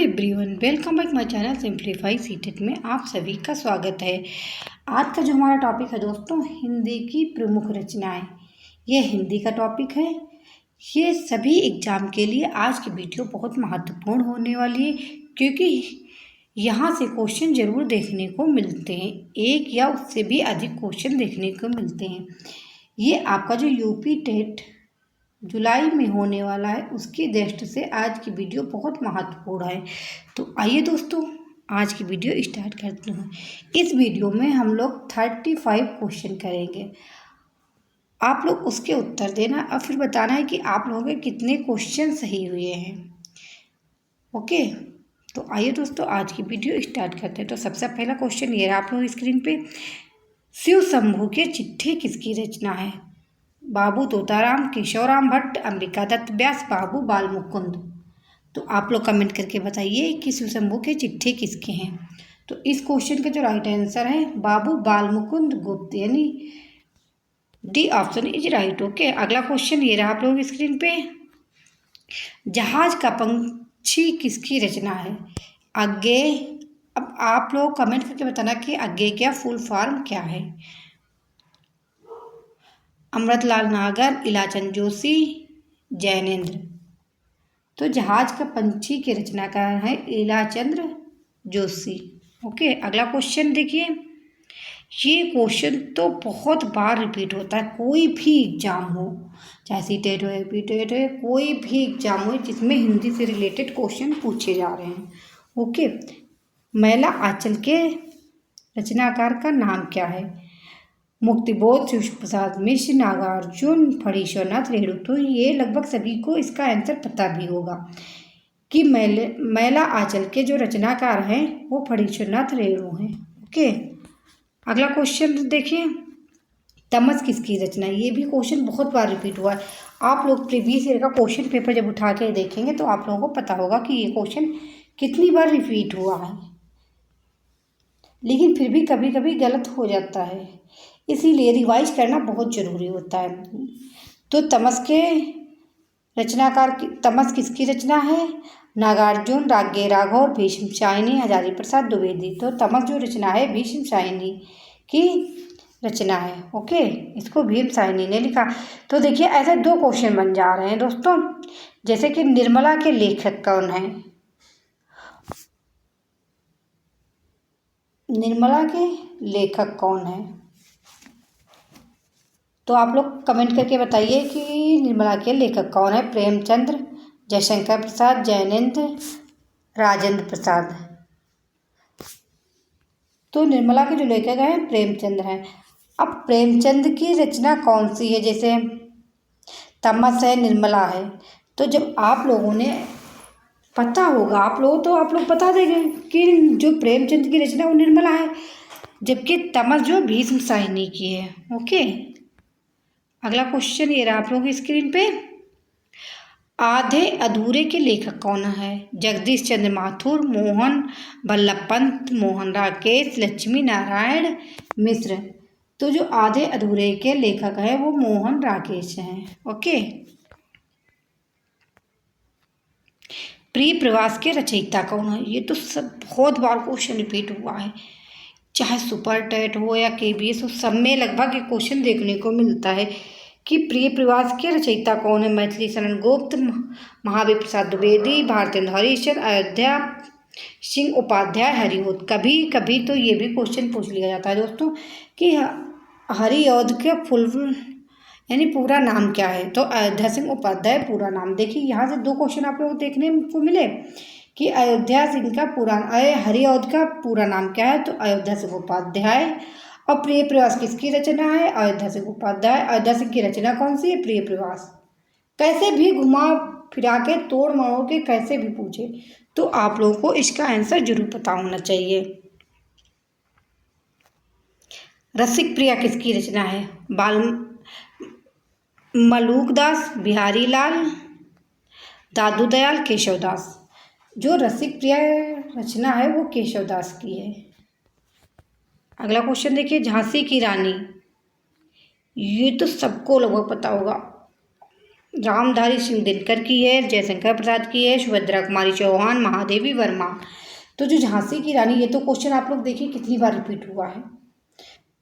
Everyone, welcome back my channel simplify CTET में आप सभी का स्वागत है। आज का जो हमारा टॉपिक है दोस्तों, हिंदी की प्रमुख रचनाएं। ये हिंदी का टॉपिक है। ये सभी एग्जाम के लिए आज की वीडियो बहुत महत्वपूर्ण होने वाली है, क्योंकि यहाँ से क्वेश्चन जरूर देखने को मिलते हैं। एक या उससे भी अधिक क्वेश्चन देखने को मिलते हैं। ये आपका जो यूपी टेट जुलाई में होने वाला है, उसकी दृष्टि से आज की वीडियो बहुत महत्वपूर्ण है। तो आइए दोस्तों, आज की वीडियो स्टार्ट करते हैं। इस वीडियो में हम लोग 35 क्वेश्चन करेंगे। आप लोग उसके उत्तर देना और फिर बताना है कि आप लोगों के कितने क्वेश्चन सही हुए हैं। ओके, तो आइए दोस्तों, आज की वीडियो स्टार्ट करते हैं। तो सबसे पहला क्वेश्चन ये रहा आप लोग स्क्रीन पे। शिव शंभू के चिट्ठी किसकी रचना है? बाबू तोताराम, केशवराम भट्ट, अंबिका दत्त व्यास, बाबू बाल मुकुंद। तो आप लोग कमेंट करके बताइए कि शिव शंभू के चिट्ठी किसके हैं। तो इस क्वेश्चन का जो राइट आंसर है बाबू बाल मुकुंद गुप्त, यानी D option is right. Okay, अगला क्वेश्चन ये रहा आप लोग स्क्रीन पे। जहाज का पंछी किसकी रचना है? आगे अब आप लोग कमेंट करके बताना कि आगे क्या फुल फॉर्म क्या है। अमृतलाल नागर, इलाचंद जोशी, जैनेन्द्र। तो जहाज का पंछी के रचनाकार है इलाचंद जोशी। ओके, अगला क्वेश्चन देखिए। ये क्वेश्चन तो बहुत बार रिपीट होता है, कोई भी एग्जाम हो, चाहे सीटेट हो, एपीटेट हो, कोई भी एग्जाम हो जिसमें हिंदी से रिलेटेड क्वेश्चन पूछे जा रहे हैं। ओके, मैला आंचल के रचनाकार का नाम क्या है? मुक्तिबोध, शिव प्रसाद मिश्र, नागार्जुन, फणीश्वरनाथ रेणु। तो ये लगभग सभी को इसका आंसर पता भी होगा कि मैला आंचल के जो रचनाकार हैं वो फणीश्वरनाथ रेणु हैं। ओके, अगला क्वेश्चन देखिए। तमस किसकी रचना है? ये भी क्वेश्चन बहुत बार रिपीट हुआ है। आप लोग प्रीवियस ईयर का क्वेश्चन पेपर जब उठा के देखेंगे तो आप लोगों को पता होगा कि ये क्वेश्चन कितनी बार रिपीट हुआ है, लेकिन फिर भी कभी कभी गलत हो जाता है, इसीलिए रिवाइज करना बहुत ज़रूरी होता है। तो तमस के रचनाकार तमस किसकी रचना है? नागार्जुन, रागे राघव, भीष्म शाइनी, हजारी प्रसाद द्विवेदी। तो तमस जो रचना है भीष्म शाइनी की रचना है। ओके, इसको भीष्म शाइनी ने लिखा। तो देखिए ऐसे दो क्वेश्चन बन जा रहे हैं दोस्तों, जैसे कि निर्मला के लेखक कौन है? निर्मला के लेखक कौन है? तो आप लोग कमेंट करके बताइए कि निर्मला के लेखक कौन है। प्रेमचंद्र, जयशंकर प्रसाद, जैनेन्द्र, राजेंद्र प्रसाद। तो निर्मला के जो लेखक हैं प्रेमचंद्र हैं। अब प्रेमचंद की रचना कौन सी है? जैसे तमस है, निर्मला है। तो जब आप लोगों ने पता होगा, आप लोग बता देंगे कि जो प्रेमचंद की रचना वो निर्मला है, जबकि तमस जो भीष्म शाइनी की है। ओके, अगला क्वेश्चन ये रहा आप लोग स्क्रीन पे। आधे अधूरे के लेखक कौन है? जगदीश चंद्र माथुर, मोहन वल्लभ पंत, मोहन राकेश, लक्ष्मी नारायण मिश्र। तो जो आधे अधूरे के लेखक है वो मोहन राकेश हैं। ओके, प्रिय प्रवास के रचयिता कौन है? ये तो सब बहुत बार क्वेश्चन रिपीट हुआ है, चाहे सुपर टेट हो या केबीएस हो, सब में लगभग ये क्वेश्चन देखने को मिलता है कि प्रिय प्रवास के रचयिता कौन है? मैथिली शरण गुप्त, महावीर प्रसाद द्विवेदी, भारतेंद्र हरिश्चंद्र, अयोध्या सिंह उपाध्याय, हरिऔध। कभी कभी तो ये भी क्वेश्चन पूछ लिया जाता है दोस्तों कि हरिऔध के फुल यानी पूरा नाम क्या है? तो अयोध्या सिंह उपाध्याय पूरा नाम। देखिए यहाँ से दो क्वेश्चन आप लोग देखने को मिले कि अयोध्या सिंह का पूरा हरिऔध का पूरा नाम क्या है? तो अयोध्या सिंह उपाध्याय। और प्रिय प्रवास किसकी रचना है? अयोध्या सिंह उपाध्याय। अयोध्या सिंह की रचना कौन सी है? प्रिय प्रवास। कैसे भी घुमा फिरा के तोड़ मरोड़ के कैसे भी पूछे तो आप लोगों को इसका आंसर जरूर पता होना चाहिए। रसिक प्रिया किसकी रचना है? मलूकदास, बिहारी लाल, दादू दयाल, केशवदास। जो रसिक प्रिया रचना है वो केशवदास की है। अगला क्वेश्चन देखिए। झांसी की रानी, ये तो सबको लगभग पता होगा, रामधारी सिंह दिनकर की है, जयशंकर प्रसाद की है, सुभद्रा कुमारी चौहान, महादेवी वर्मा। तो जो झांसी की रानी, ये तो क्वेश्चन आप लोग देखिए कितनी बार रिपीट हुआ है,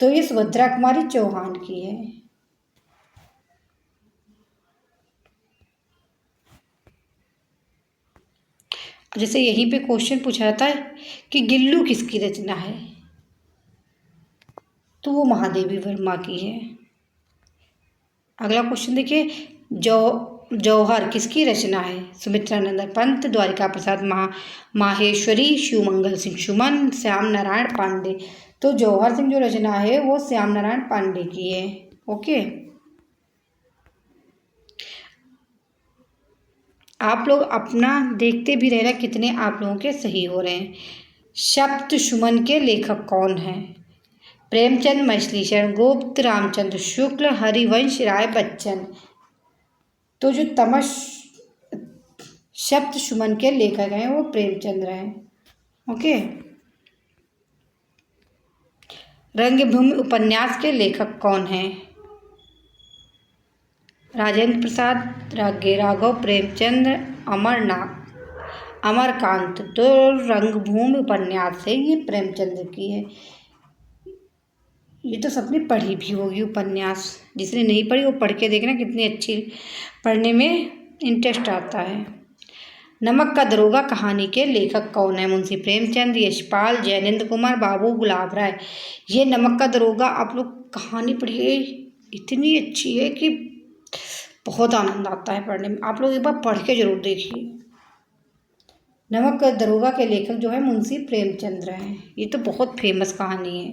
तो ये सुभद्रा कुमारी चौहान की है। जैसे यहीं पे क्वेश्चन पूछा जाता है कि गिल्लू किसकी रचना है, तो वो महादेवी वर्मा की है। अगला क्वेश्चन देखिए, जौहर किसकी रचना है, सुमित्रानंद पंत, द्वारिका प्रसाद माहेश्वरी, शिवमंगल सिंह सुमन, श्याम नारायण पांडे। तो जौहर सिंह जो रचना है वो श्याम नारायण पांडे की है। ओके, आप लोग अपना देखते भी रहना कितने आप लोगों के सही हो रहे हैं। सप्तसुमन के लेखक कौन हैं, प्रेमचंद, मछलीशरण गुप्त, रामचंद्र शुक्ल, हरिवंश राय बच्चन। तो जो सप्तसुमन के लेखक हैं वो प्रेमचंद्र हैं। ओके, रंगभूमि उपन्यास के लेखक कौन हैं, राजेंद्र प्रसाद, राघव प्रेमचंद्र, अमरकांत। तो रंगभूमि उपन्यास है ये प्रेमचंद्र की है। ये तो सबने पढ़ी भी होगी उपन्यास, जिसने नहीं पढ़ी वो पढ़ के देखना कितनी अच्छी, पढ़ने में इंटरेस्ट आता है। नमक का दरोगा कहानी के लेखक कौन है, मुंशी प्रेमचंद, यशपाल, जैनेन्द्र कुमार, बाबू गुलाब राय। ये नमक का दरोगा आप लोग कहानी पढ़िए, इतनी अच्छी है कि बहुत आनंद आता है पढ़ने में। आप लोग एक बार पढ़ के जरूर देखिए। नमक का दरोगा के लेखक जो है मुंशी प्रेमचंद्र हैं। ये तो बहुत फेमस कहानी है।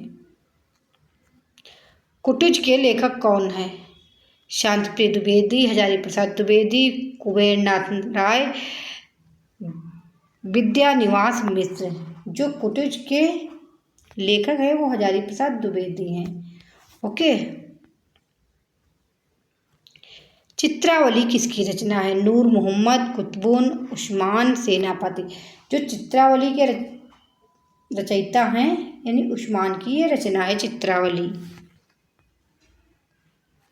कुटिज के लेखक कौन है, शांतिप्रिय द्विवेदी, हजारी प्रसाद द्विवेदी, कुबेरनाथ राय, विद्यानिवास मिश्र। जो कुटिज के लेखक है वो हजारी प्रसाद द्विवेदी हैं। ओके, चित्रावली किसकी रचना है, नूर मोहम्मद, कुतुबुन, उस्मान सेनापति। जो चित्रावली के रचयिता हैं यानी उस्मान की ये रचना है चित्रावली।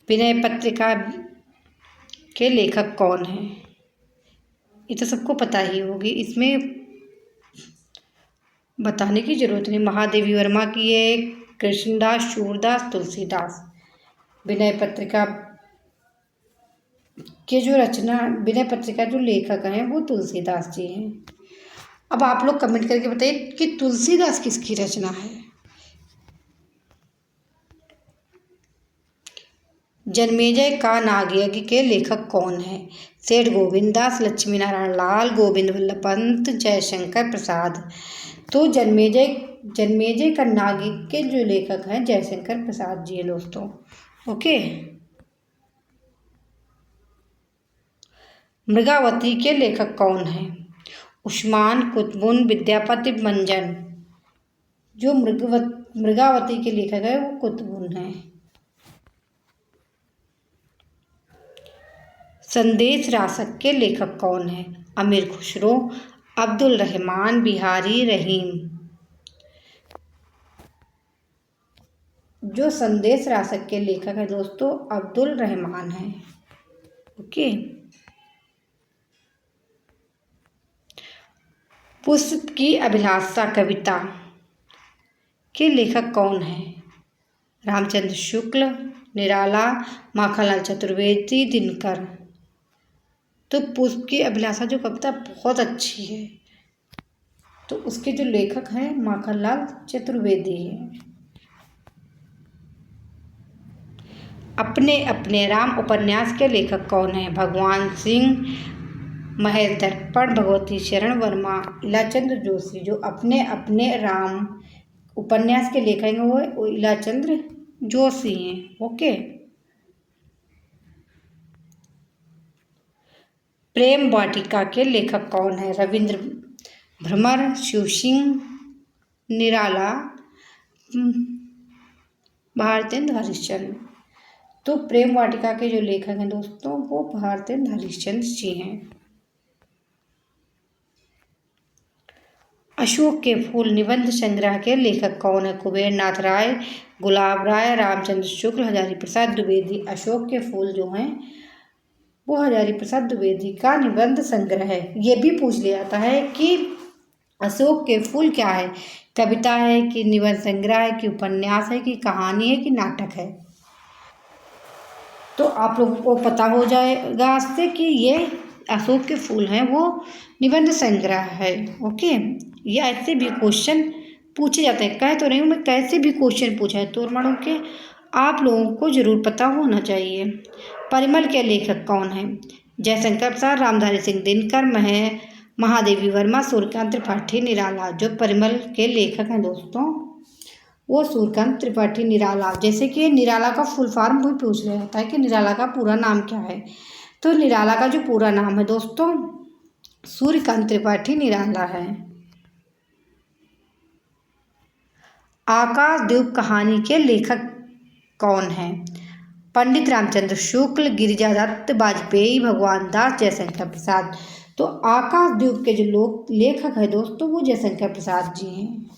विनय पत्रिका के लेखक कौन हैं, ये तो सबको पता ही होगी, इसमें बताने की जरूरत नहीं। महादेवी वर्मा की है, कृष्णदास, सूरदास, तुलसीदास। विनय पत्रिका के जो रचना, विनय पत्रिका जो लेखक हैं वो तुलसीदास जी हैं। अब आप लोग कमेंट करके बताइए कि तुलसीदास किसकी रचना है। जन्मेजय का नागयज्ञ के लेखक कौन है, सेठ गोविंददास, लक्ष्मी नारायण लाल, गोविंद वल्लभ पंत, जयशंकर प्रसाद। तो जन्मेजय का नागयज्ञ के जो लेखक हैं जयशंकर प्रसाद जी हैं दोस्तों। ओके, मृगावती के लेखक कौन हैं, उस्मान, कुतुबुन, विद्यापति, मंजन। जो मृगावती के लेखक है वो कुतुबुन हैं। संदेश रासक के लेखक कौन है, अमीर खुसरो, अब्दुल रहमान, बिहारी रहीम। जो संदेश रासक के लेखक है दोस्तों अब्दुल रहमान है। ओके, पुष्प की अभिलाषा कविता के लेखक कौन है, रामचंद्र शुक्ल, निराला, माखनलाल चतुर्वेदी, दिनकर। तो पुष्प की अभिलाषा जो कविता बहुत अच्छी है, तो उसके जो लेखक हैं माखनलाल चतुर्वेदी हैं। अपने अपने राम उपन्यास के लेखक कौन है, भगवान सिंह, महेश दर्पण, भगवती शरण वर्मा, इलाचंद्र जोशी। जो अपने अपने राम उपन्यास के लेखक हैं वो इलाचंद्र जोशी हैं। ओके, प्रेम वाटिका के लेखक कौन है, रविंद्र भ्रमर, शिव सिंह, निराला, भारतेंद्र हरिश्चंद्र। तो प्रेम वाटिका के जो लेखक हैं दोस्तों वो भारतेंद्र हरिश्चंद्र जी हैं। अशोक के फूल निबंध संग्रह के लेखक कौन है, कुबेरनाथ राय, गुलाब राय, रामचंद्र शुक्ल, हजारी प्रसाद द्विवेदी। अशोक के फूल जो हैं वो हजारी प्रसाद द्विवेदी का निबंध संग्रह है। ये भी पूछ लिया जाता है कि अशोक के फूल क्या है, कविता है कि निबंध संग्रह है कि उपन्यास है कि कहानी है कि नाटक है। तो आप लोगों को पता हो जाएगा आज से कि ये अशोक के फूल हैं वो निबंध संग्रह है। ओके, ये ऐसे भी क्वेश्चन पूछे जाते हैं, कह तो रही हूँ मैं कैसे भी क्वेश्चन पूछा है तोरमणों के, आप लोगों को जरूर पता होना चाहिए। परिमल के लेखक कौन है? जयशंकर प्रसाद, रामधारी सिंह दिनकर, महादेवी वर्मा, सूर्यकांत त्रिपाठी निराला। जो परिमल के लेखक हैं दोस्तों वो सूर्यकांत त्रिपाठी निराला। जैसे कि निराला का फुल फॉर्म भी पूछ लिया जाता है कि निराला का पूरा नाम क्या है, तो निराला का जो पूरा नाम है दोस्तों सूर्यकांत त्रिपाठी निराला है। आकाशदीप कहानी के लेखक कौन है? पंडित रामचंद्र शुक्ल, गिरिजादत्त वाजपेयी, भगवान दास, जयशंकर प्रसाद। तो आकाशदीप के जो लोग लेखक है दोस्तों वो जयशंकर प्रसाद जी हैं।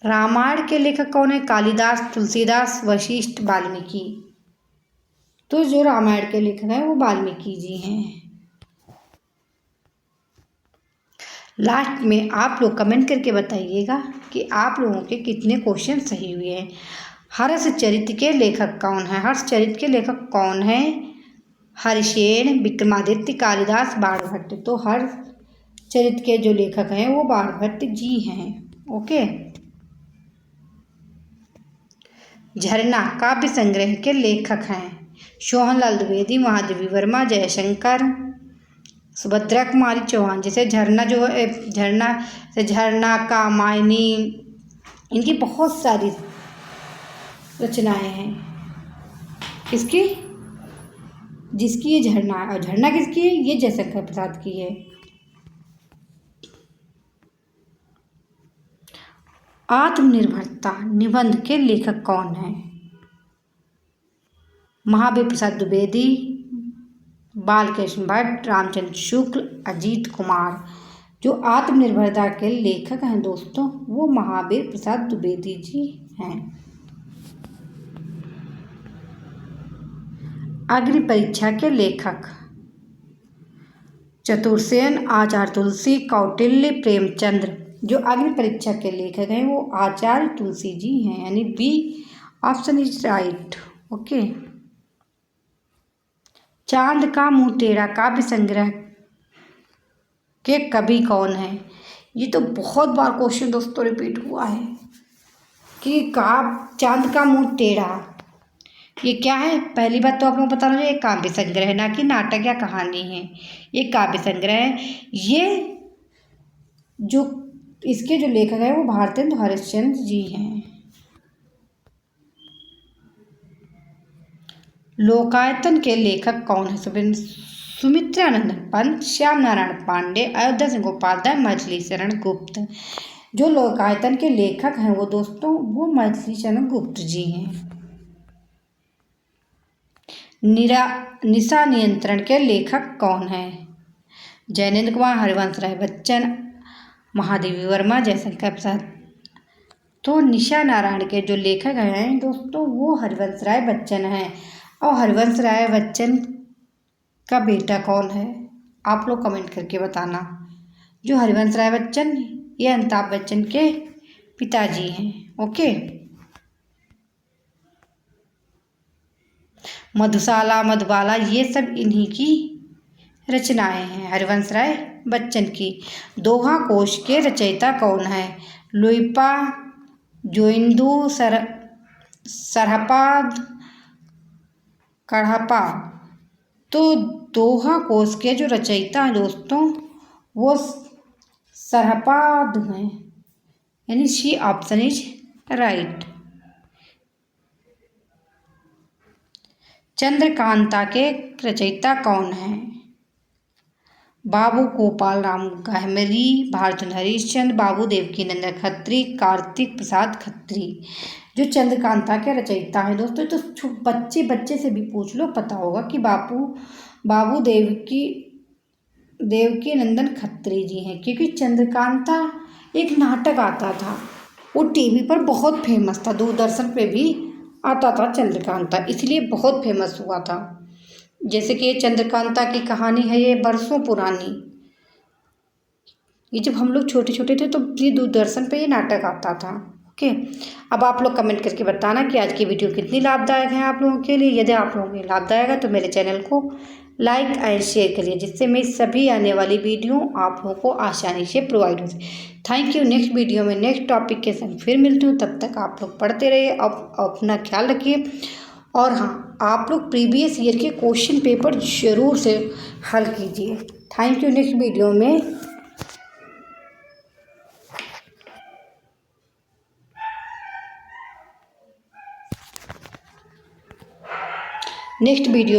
रामायण के लेखक कौन है? कालिदास, तुलसीदास, वशिष्ठ, वाल्मीकि। तो जो रामायण के लेखक हैं वो वाल्मीकि जी हैं। लास्ट में आप लोग कमेंट करके बताइएगा कि आप लोगों के कितने क्वेश्चन सही हुए हैं। हर्षचरित के लेखक कौन है? हर्षचरित के लेखक कौन है? हरिसेन, विक्रमादित्य, कालिदास, बाणभट्ट। तो हर्षचरित के जो लेखक हैं वो बाणभट्ट जी हैं। ओके। झरना काव्य संग्रह के लेखक हैं सोहनलाल द्विवेदी, महादेवी वर्मा, जयशंकर, सुभद्रा कुमारी चौहान। जैसे झरना जो है झरना कामायनी, इनकी बहुत सारी रचनाएं हैं। किसकी? जिसकी ये झरना है, और झरना किसकी है? ये जयशंकर प्रसाद की है। आत्मनिर्भरता निबंध के लेखक कौन है? महावीर प्रसाद द्विवेदी, बालकृष्ण भट्ट, रामचंद्र शुक्ल, अजीत कुमार। जो आत्मनिर्भरता के लेखक हैं दोस्तों वो महावीर प्रसाद द्विवेदी जी हैं। अग्नि परीक्षा के लेखक चतुर्सेन, आचार्य तुलसी, कौटिल्य, प्रेमचंद्र। जो अग्नि परीक्षा के लेखक हैं वो आचार्य तुलसी जी हैं, यानी B option is right. Okay. चांद का मुंह टेढ़ा काव्य संग्रह के कवि कौन है? ये तो बहुत बार क्वेश्चन दोस्तों रिपीट हुआ है कि चांद का मुंह टेढ़ा ये क्या है। पहली बात तो आप लोगों को बताना चाहिए काव्य संग्रह है, ना कि नाटक या कहानी है। ये काव्य संग्रह है। ये जो इसके जो लेखक हैं वो भारतेंदु हरिश्चंद्र जी हैं। लोकायतन के लेखक कौन है? सुमित्रानंद पंत, श्याम नारायण पांडे, अयोध्या सिंह गोपालदास, मछली शरण गुप्त। जो लोकायतन के लेखक हैं वो दोस्तों वो मछली शरण गुप्त जी हैं। निशा नियंत्रण के लेखक कौन है? जैनेन्द्र कुमार, हरिवंश राय बच्चन, महादेवी वर्मा, जयशंकर प्रसाद। तो निशा नारायण के जो लेखक हैं दोस्तों वो हरिवंश राय बच्चन हैं। और हरिवंश राय बच्चन का बेटा कौन है? आप लोग कमेंट करके बताना। जो हरिवंश राय बच्चन ये अमिताभ बच्चन के पिताजी हैं। ओके। मधुशाला, मधुबाला ये सब इन्हीं की रचनाएं हैं, हरिवंश राय बच्चन की। दोहा कोश के रचयिता कौन है? लुइपा, जोइंदू, सरहपाद, कढ़पा। तो दोहा कोश के जो रचयिता हैं दोस्तों वो सरहपाद हैं, यानी C option is right. Chandrakanta के रचयिता कौन है? बाबू गोपाल राम गहमरी, भारतचंद्र हरिश्चंद्र, बाबू देवकीनंदन खत्री, कार्तिक प्रसाद खत्री। जो चंद्रकांता के रचयिता हैं दोस्तों तो बच्चे से भी पूछ लो पता होगा कि बाबू देवकीनंदन खत्री जी हैं, क्योंकि चंद्रकांता एक नाटक आता था वो टीवी पर बहुत फेमस था, दूरदर्शन पे भी आता था चंद्रकांता, इसलिए बहुत फेमस हुआ था। जैसे कि ये चंद्रकांता की कहानी है, ये बरसों पुरानी। ये जब हम लोग छोटे छोटे थे तो ये दूरदर्शन पे ये नाटक आता था। ओके, अब आप लोग कमेंट करके बताना कि आज की वीडियो कितनी लाभदायक है आप लोगों के लिए। यदि आप लोगों के लिए लाभदायक है तो मेरे चैनल को लाइक एंड शेयर करिए, जिससे मेरी सभी आने वाली वीडियो आप लोगों को आसानी से प्रोवाइड हो जाए। Thank you. नेक्स्ट वीडियो में नेक्स्ट टॉपिक के संग फिर मिलती हूँ, तब तक आप लोग पढ़ते रहिए, अब अपना ख्याल रखिए। और हाँ, आप लोग प्रीवियस ईयर के क्वेश्चन पेपर ज़रूर से हल कीजिए। Thank you. नेक्स्ट वीडियो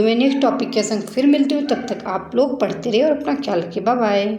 में नेक्स्ट टॉपिक के संग फिर मिलती हूँ, तब तक आप लोग पढ़ते रहिए और अपना ख्याल रखिए। Bye bye.